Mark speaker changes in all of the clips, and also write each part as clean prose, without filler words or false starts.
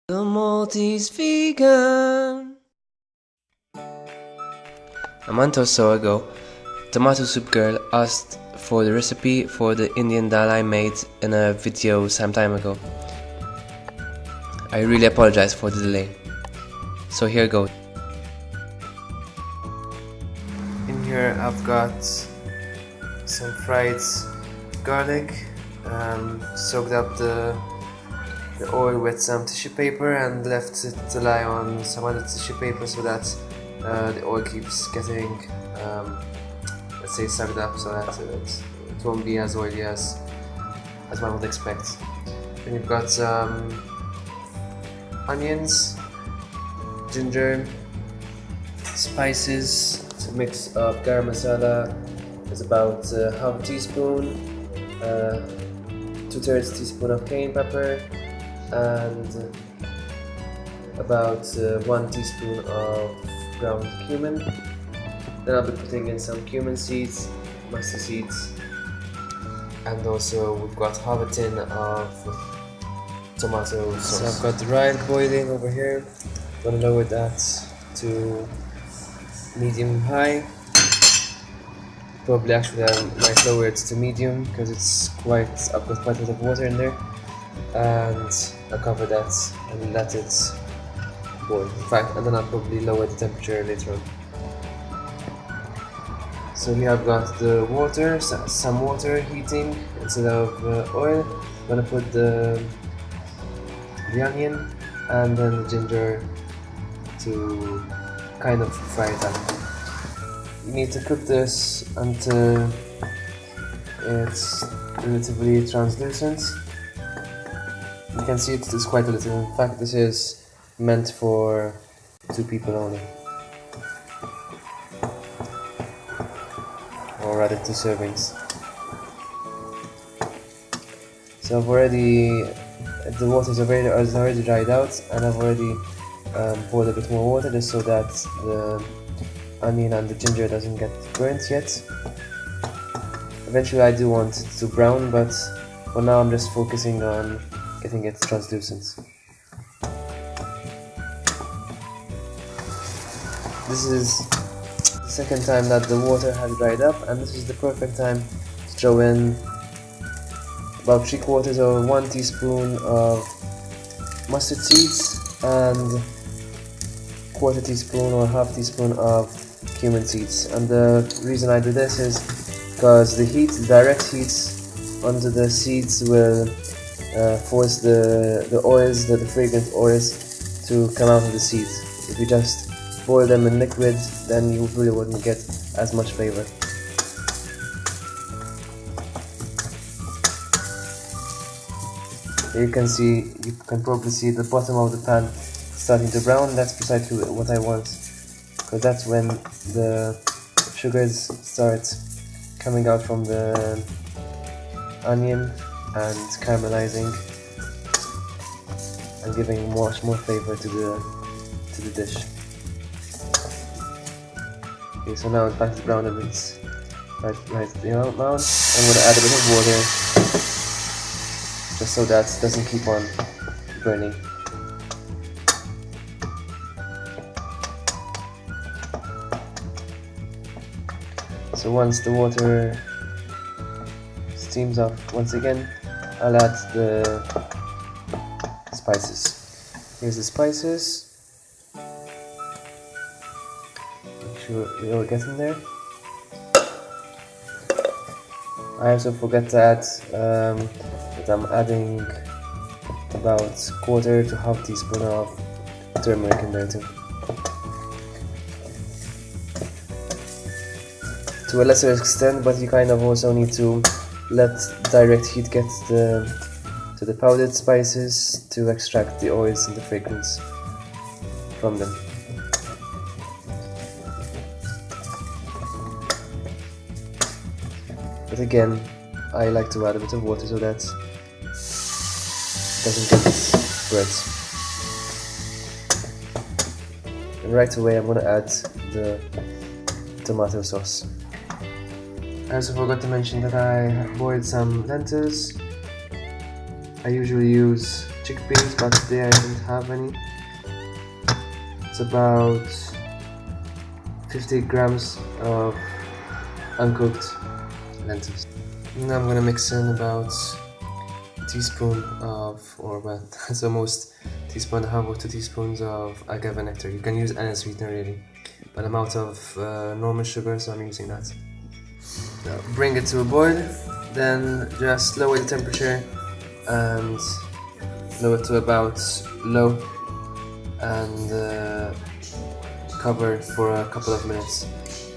Speaker 1: The Maltese vegan. A month or so ago, Tomato Soup Girl asked for the recipe for the Indian dal I made in a video some time ago. I really apologize for the delay. So here goes. In here I've got some fried garlic, soaked up the oil with some tissue paper and left it to lie on some other tissue paper so that the oil keeps getting, let's say, sucked up, so that it won't be as oily as one would expect. Then you've got onions, ginger, spices. It's a mix of garam masala. It's about half a teaspoon, 2/3 teaspoon of cayenne pepper, and about 1 teaspoon of ground cumin. Then I'll be putting in some cumin seeds, mustard seeds, and also we've got half a tin of tomato sauce. So I've got the rice boiling over here. I'm gonna lower that to medium high. Probably actually I might lower it to medium because I've got quite a lot of water in there, and I'll cover that and let it boil. In fact, and then I'll probably lower the temperature later on. So here I've got the water, some water heating instead of oil. I'm gonna put the onion and then the ginger to kind of fry it up. You need to cook this until it's relatively translucent. You can see it is quite a little. In fact, this is meant for 2 people only, or rather 2 servings. So the water is already dried out, and I've already poured a bit more water just so that the onion and the ginger doesn't get burnt yet. Eventually I do want it to brown, but for now I'm just focusing on getting it translucent. This is the second time that the water has dried up, and this is the perfect time to throw in about 3/4 or 1 teaspoon of mustard seeds and 1/4 teaspoon or half teaspoon of cumin seeds. And the reason I do this is because the direct heat onto the seeds will force the oils, the fragrant oils, to come out of the seeds. If you just boil them in liquid, then you really wouldn't get as much flavor. You can probably see the bottom of the pan starting to brown. That's precisely what I want, because that's when the sugars start coming out from the onion and caramelizing and giving much more flavor to the dish. Okay, so now it's back to brown and it's right the amount. I'm going to add a bit of water just so that it doesn't keep on burning. So once the water steams up once again, I'll add the spices. Here's the spices. Make sure they all get in there. I also forget to add that I'm adding about 1/4 to half teaspoon of turmeric in there too. To a lesser extent, but you kind of also need to let direct heat get to the powdered spices to extract the oils and the fragrance from them. But again, I like to add a bit of water so that it doesn't get burnt. And right away I'm going to add the tomato sauce. I also forgot to mention that I boiled some lentils. I usually use chickpeas, but today I didn't have any. It's about 50 grams of uncooked lentils. Now I'm gonna mix in about a teaspoon of, or well, that's almost a teaspoon and a half or 2 teaspoons of agave nectar. You can use any sweetener really, but I'm out of normal sugar, so I'm using that. Now, bring it to a boil, then just lower the temperature and lower it to about low and cover for a couple of minutes,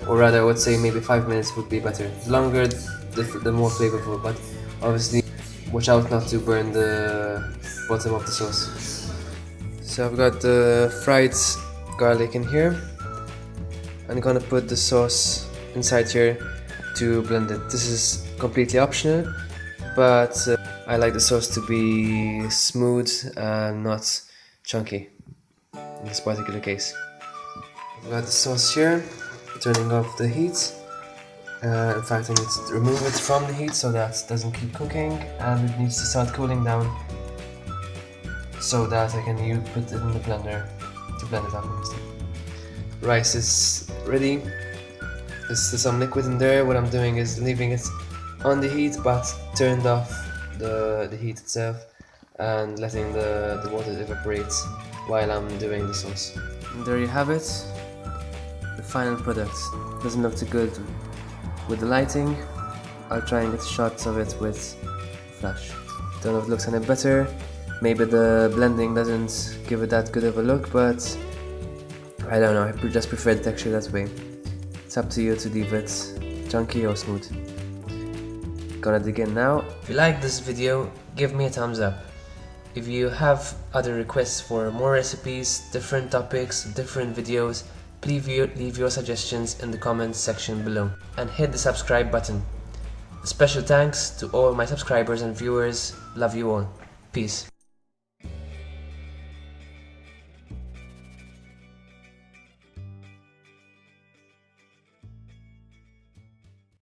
Speaker 1: or rather I would say maybe 5 minutes would be better. The longer the more flavorful, but obviously watch out not to burn the bottom of the sauce. So I've got the fried garlic in here. I'm gonna put the sauce inside here to blend it. This is completely optional, but I like the sauce to be smooth and not chunky in this particular case. I've got the sauce here, turning off the heat. In fact, I need to remove it from the heat so that it doesn't keep cooking, and it needs to start cooling down so that I can put it in the blender to blend it up. Rice is ready. There's some liquid in there. What I'm doing is leaving it on the heat but turned off the heat itself and letting the water evaporate while I'm doing the sauce. And there you have it, the final product. Doesn't look too good with the lighting. I'll try and get shots of it with flash. Don't know if it looks any better. Maybe the blending doesn't give it that good of a look, but I don't know, I just prefer the texture that way. It's up to you to leave it chunky or smooth. Gonna dig in now. If you like this video, give me a thumbs up. If you have other requests for more recipes, different topics, different videos, please leave your suggestions in the comments section below and hit the subscribe button. A special thanks to all my subscribers and viewers. Love you all. Peace.